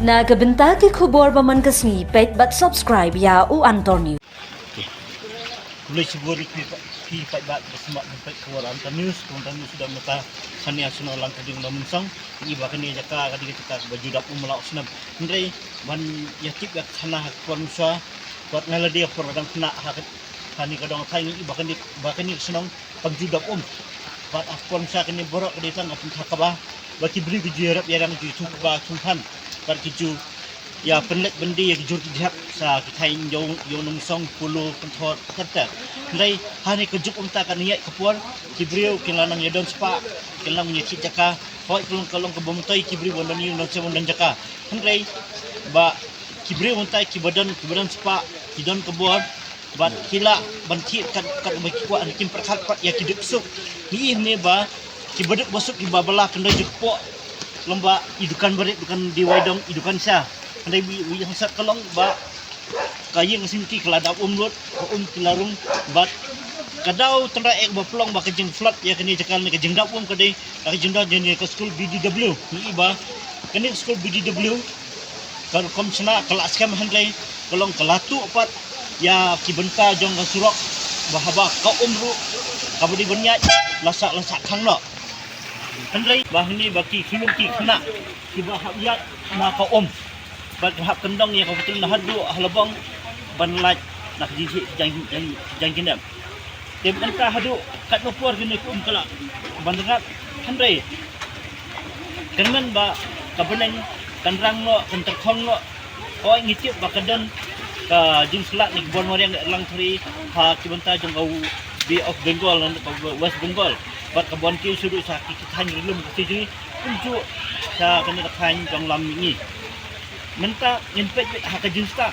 Nagabenta ki khubor baman kasni pet but subscribe ya u Antonio. Mulai siguro pi bat bersama sampai keluaran news sudah mata sania sunol lang kading namunsang iba kani jaka kadi kita baju dap umlaw sunab ndrei ban yakip yak sana kon sa buat ngala dia program kena hak kani kadang thai iba kani sunong baju dap buat akon sa kani borok kadi tang apun hakaba baki beri kejerap ya dang ju ba sumpan bar kiju ya penlek bendi ya kejur kijak sa kitain yung nungsong pulo kontor kata ndai hani kejuk kan niat kepuan kibriu kilanang yadon spa kilang nyekit jaka hoi kalong kebomtai kibriu bondan yung nang semondan jaka ndai ba kibriu untai kibadan spa kidon kebuan ba kila banti kan bagi kuat kim perkat ya kiduk suk ni ba kibaduk bosuk kibabala kendai jekpo lomba idukan berit dukan di waidong idukan sya andai wi hasat kalong ba kayeng sinti keladap lut kilarung bat kadau tera ek baplong ba kejeng flat ya kini cekal ni kejeng dap kadai kejeng dah jenis ke school BDW ni ba kini school BDW kalau kom sena kelas kam handai kalong kelatu opat ya kibenta jong surok bahaba ka umru kabudi benya lasak khang lo handai bah ni baki filum ki kena kiba habiat na ka bat hak kendong ya kau betul nah hadu halabang banlat nak jang kindam tem anta hadu kat nopor gini kala banderat handai kenman ba kabeneng kanrang no kenterkhong no oi ngitip ba kadan ka jing selak ni bon moriang lang thri ha kibenta jong au Bay of Bengal dan West Bengal bat kabon ki sudu sa kitan rilum kiti unjuk sa kena kan jong lam ni menta nyempet hak jinsta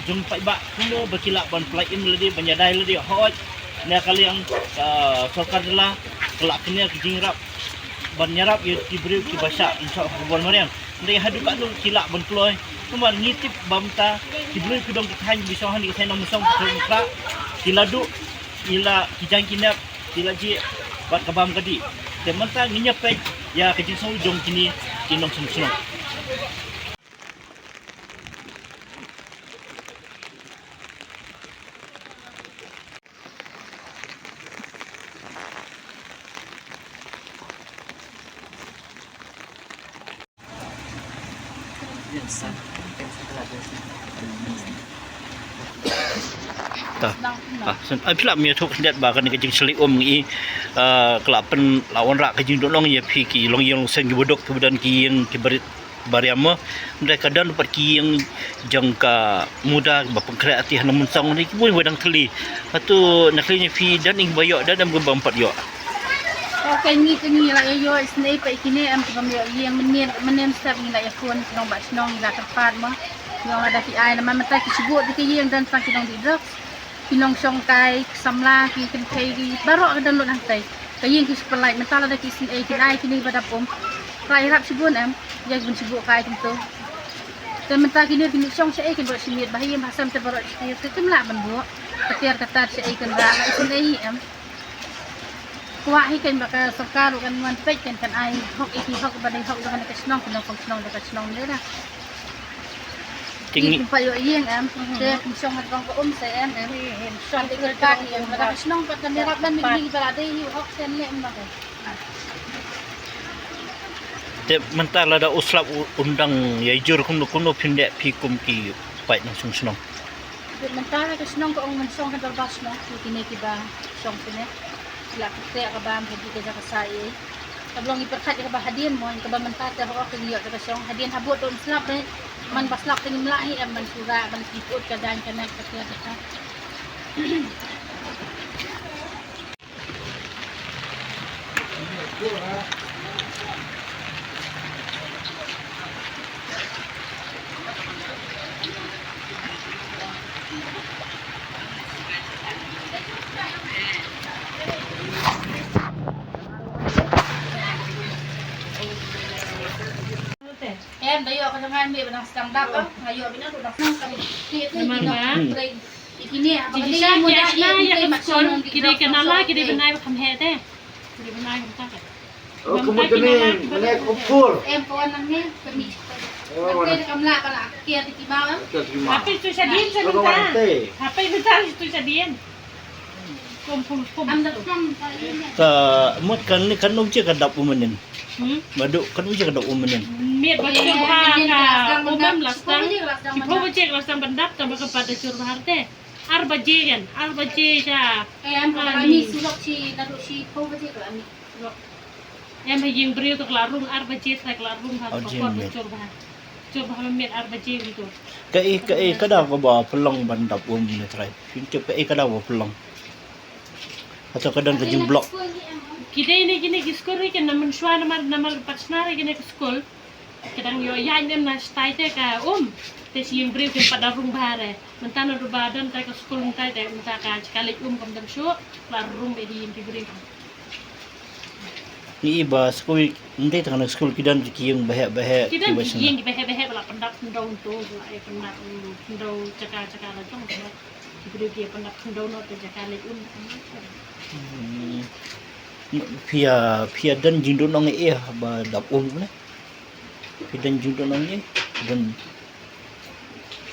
jong pai ba kuno bakila ban flight in ledi banyadai ledi hot ne kali yang sokar dela kelak kena kijingrap ban nyarap ye diberi ki basa insyaallah bon marian ndai hadu ka dong kilak ban ploy kuman ngitip bamta diberi kudong kitan bisohan di sana musong kelak kiladu ila kijang kinap ila ji bat kabam kadi temanta nginyapet ya kijing sau jong kini kinong sunung ai pula mi thuk liat ba kan kejing seli ngi kelapen lawan rak kejing dolong ya phiki long yang sen bodok kemudian ki yang kibarit bariama mereka dan dapat ki yang jangka muda ba pengkreatif namun song ni pun wadang keli atu naklinya fi dan ing bayok dan gembang 4 yok okay ni la yo snai pa ikine am kam yo yang menen step ni la ya phone nong ba snong la tepat mah yang ada fi ai nama mata ki sebut di yang dan sang kinong di drugs kinong song kai samla ki ken kai di barok ke download hantai kayeng ki supply mentala da ki sin ai kin ai kini pada pom rai rap sibun am yang bun sibuk kai tentu dan mentah kini kini song sai kin buat simit bahaya bahasam te barok ki kemla ban buat ketiar kata sai kin ra sin ai am kuah ikan bakal serkar kan manfaat kan ai hok iki hok badai hok dengan kesnong kena kesnong dekat kesnong dia dah tinggi payo yang am dia kesnong hatong ko saya am song tinggal kaki am pada kesnong pada merap dan migi berada hi hok sen le am bakal te mentala da uslap undang yajur kuno pindek pikum ki pai nang sung mentala kesnong ko ang mansong kan terbas no kini kiba song sini la kaya kabam hindi ka kasai tablong iperkat ka ba hadian mo ka ba mantata ho ka niyo ka song hadian habot on slap man baslak ning mlahi man sura man tipot ka dan ka nak ka ka em dayo ka jangan mi benang stand up ngayo bina udah kami ini Jadi mudah ya betul kiri kenala kiri benai bakam hete kiri benai bakam tak kemudian menek kupur em kawan nangnya kami Oke, kamla pala kia di bawah. Tapi itu sadian sebentar. Tapi bentar itu sadian. Kumpul. Am dak from ta mot kan ni kan uji kadap umenin madu kan uji kadap umenin Miet baca ka umam lasang. Kipo baca lasang bendap tambah kepada curhat teh. Arba ja. am kami sulok si daru si ko baje ko ami. Em hayยิง beriu tu kelarung arba je tak kelarung har pokok curhat. Curhat miet arba je gitu. kai kada ko ba pelong bandap umenin try pintu kai kada ba pelong atau kadang ke jemblok Kita ini gini ke sekolah ni kan namun suara nama pasnar gini ke sekolah. Kadang yo ya ini nas tai teh ka tesi yang beriu ke pada rumah bare. Mentana rubadan tai ke sekolah tai teh mentah ka sekali kam dan syu larung bedi yang beriu. ni iba sekolah nanti tengah sekolah kidan yang bahaya Kita yang behe bala pendap ndau tu ai pendap ndau cakar la tong beriu dia pendap ndau no te jakale pia dan jindo nong ba dap ne pia dan jindo nong dan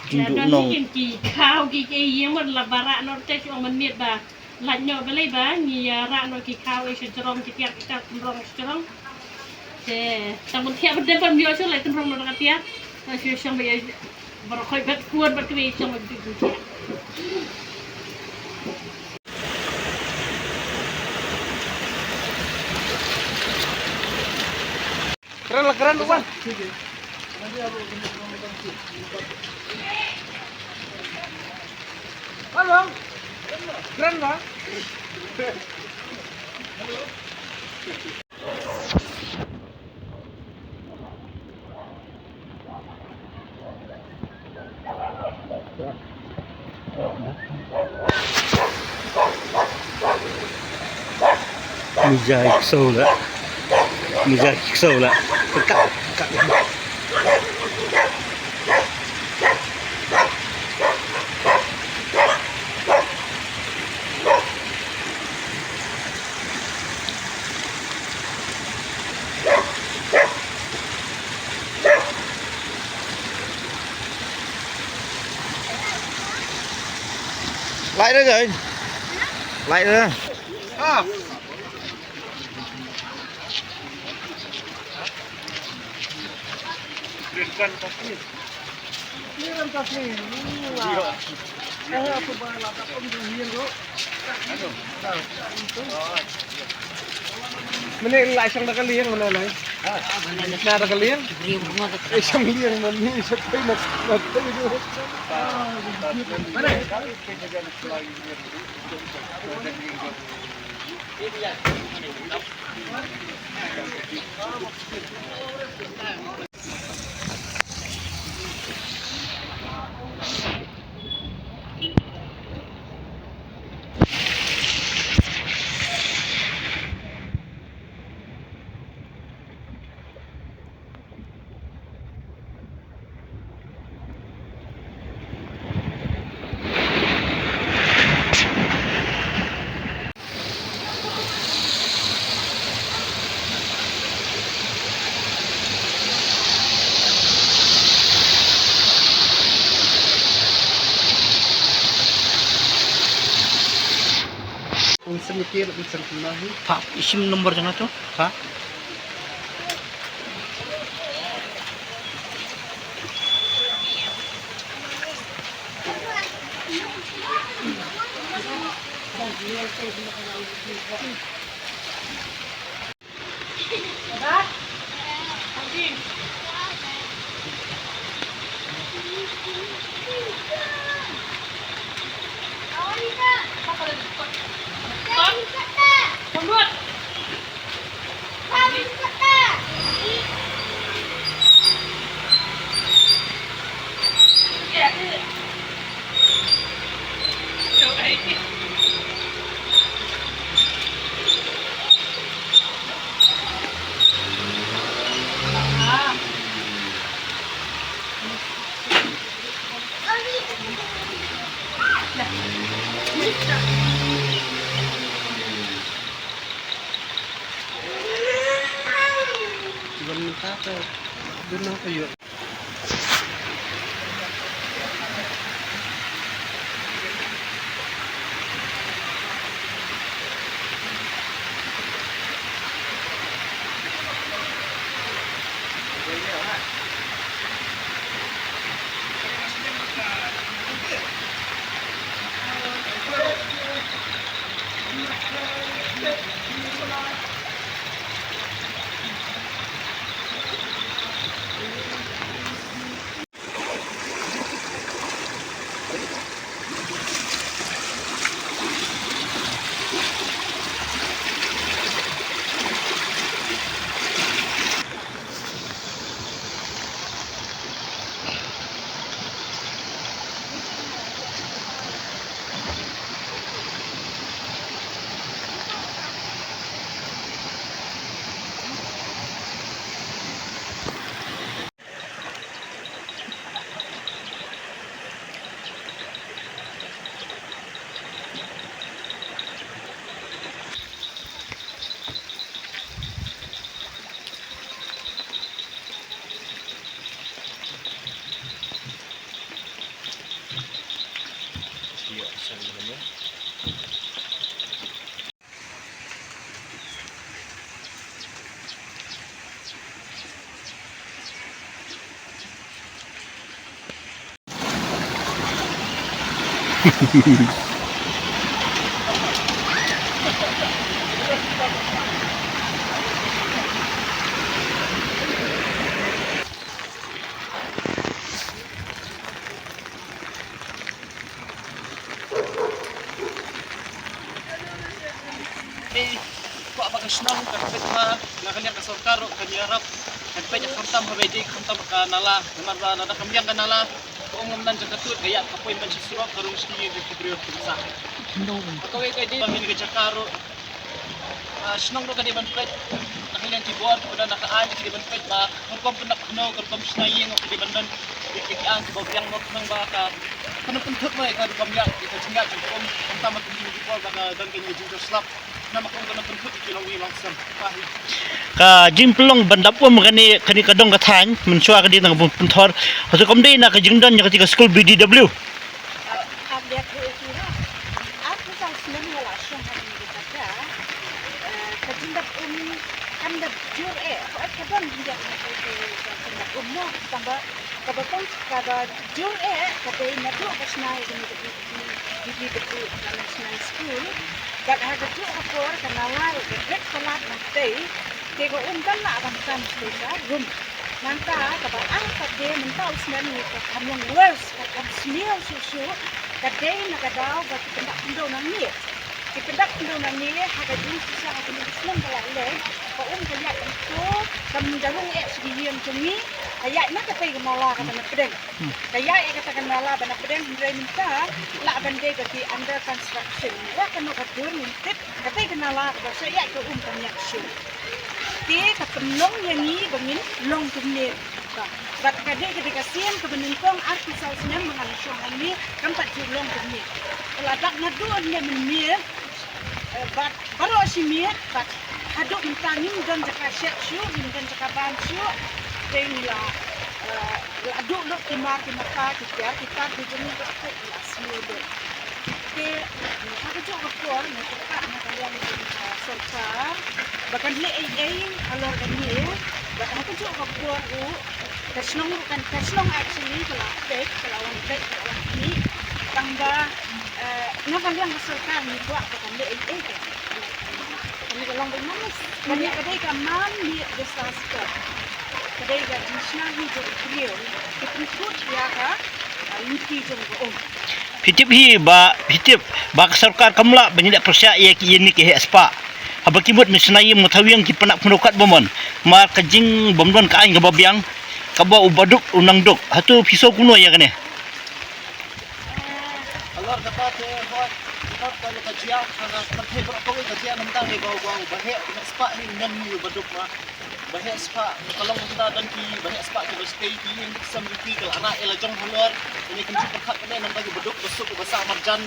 jindo nong ki khao ki yang man la bara no te chu man miet ba la nyo ba lai ba ni ra no ki khao e chorong ki tiak ta rong chorong te tamun thia bden pan myo chu lai tan rong no ka tiak ta chu shang ba bar khoi bat kuat bat ki chang ba ti Keren tuan. Halo. Keren bang. Mijai sâu lại cạo lại đó rồi lại nữa Mene lại sang cái liêng mana này? Nah ada liêng? Sang liêng mana ni? Sepai nak itu. Mana? Semikir bisa tunahi. Pak isim nomor jangan tuh Pak Bukan minta apa? Benar apa yuk? siya naman. Kok apa kesnong karpet ma nakaliang kasarkaro kanyarap karpet yang kantam habedik kantam kanala namar ba nada kamyang kanala kung ngam jakatut gaya kapoy man si surok karong ski di kubriyo sa kaway kay di pamili ka jakaro snong ro kadi ban pet nakaliang keyboard pada nakaan kadi ban pet ba kung penak no kung snaying kadi ban dan ikiang babyang mo nang baka kanu puntot mo ka kamyang ito singat kung kantam kung di ko baka dan kay ginger slap nama kong ganang penput ikilang wilang sam ka jimpelong bandap mo kani kadong kathan mensua kadi nang puntor hasu komdei na ka jingdan nya ketika school BDW update ko ito na. At sa sunan wala siyang kami kita kajindap kandap jur ako at kadang hindi ako kandap mo tamba kabatong kada jur kada na to kas na di national school kat harga tu ako kanawal gek salat nanti kego undan na abang sa rum nanta kaba ang kade mentau senan ni kamong words kat smell susu kade nakadaw ba tindak indo nang ni tindak indo nang ni harga din sa akin islam balale pa kaya itu kamdarong sigiyam tumi kaya na katay gamala ka na pedeng kaya kata kanala ba na pedeng hindi minta la bande gati under construction wa kanu kadur mintit katay kanala ba sa iya ko kanya show ti kapenong yani bangin long tumne ba bat kade ketika sian kebenungkong artisal senyam mengalusong ini kampat long tumne ladak na doon ne menmir bat baro simir bat haduk mintangin dan jaka syu dan jaka bansu la aduk lo timar timaka kita di jenis aku kelas muda ke aku juga keluar mereka nak kalian serta bahkan le alor ini bahkan aku juga keluar kasnong actually kalau ini tambah nak kalian serta ni buat bahkan le kami kalau bermanis banyak kedai kamam ni desastre kedai gadisnya ni jadi beliau ikut ya ka inti jenggo hitip ba sarkar kamla banyak persya ya ki ni ke spa habakimut misnai mutawiyang ki panak penukat bomon ma kajing bomdon ka aing gababyang kaba ubaduk unangduk hatu piso kuno ya kane alor dapat buat dapat kalau kajian karena seperti berapa kajian tentang ni bawa bahaya spa ni nan ni ubaduk ma bahaya spa kalau kita dan ki bahaya spa ki stay ki yang sampai kalau anak elajong halor ini kunci perkat kene nang bagi beduk besuk bahasa marjan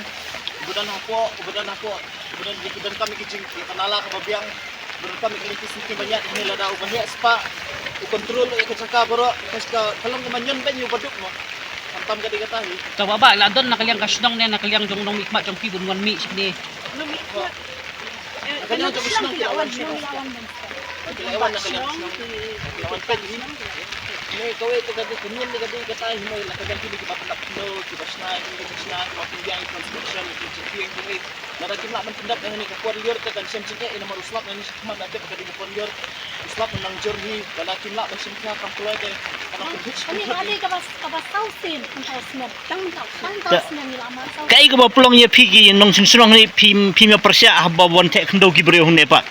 budan aku budan dan kami kijing kanala ka babyang budan kami kilikis ni banyak ni lada bahaya spa kontrol ko saka bro kaska kalau kemanyon ben yu beduk mo tantam ka digatahi Sa baba, ladon nakaliang kasnong na nakaliang jong nong mikma jong pibun wan mi sini. kanya jong isnang kilawan kilawan na kanya kilawan pen ni kawai to gadi kunyen ni gadi katahi mo la kagandi ni kipapak no kibasna mapinjang construction kiching ni narakim la man tindak ni ka warrior ka kan semcinge ina maruslap ni man ate ka di warrior uslap nang jorhi balakin la man simka kam keluarga kana pitch kami kali kabas tausin tausmen tang tausmen ni lama kai ka ba pulong ye phigi nong sinsurong ni phim persya haba won te khndo ki bre hunne pa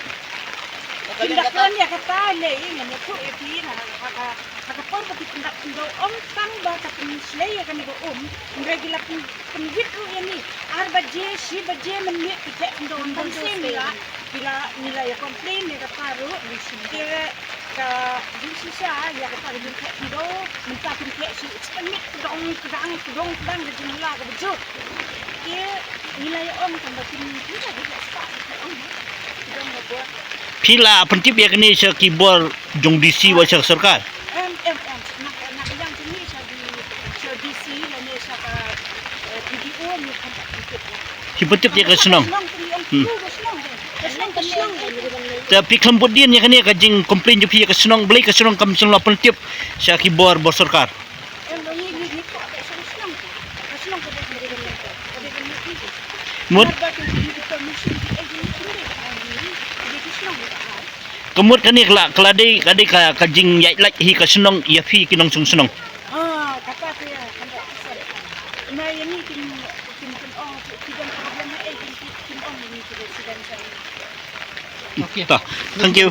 tindakan ya kata le ini tu epi na haka por pati tindak ndo tang ba ka pinslay ka ni go regular pinwit ru yani arba je si ba je man ni te ndo sin nila ya complain ni ka paru kira ka dinsa ya ka paru ni ka ndo minta pin ke si experiment kedang de jumla ka bejo kira nila ya kan ba tin ni ka di spa dong ba phila pentip ya kini sa keyboard jong DC wa sa sarkar nak yang jenis sa DC la ni sa ka video ni kan tak ikut lah. Hipotip dia kesenang. Kesenang kesenang. Tapi kemudian yang ni kajing komplain je pihak kesenang beli kesenang kam senang pentiap saya kibor bor sarkar. Ni kok tak senang. Kesenang pada mereka mereka. Pada mereka itu. Mut kemut kan ni kelade kajing yai lak hi kesenang ia fi kinong sung senang. Kata tu ya, kan tak kesal. Nah, yang ni tim tidak problem tim ong ni sudah saya. Tah, thank you.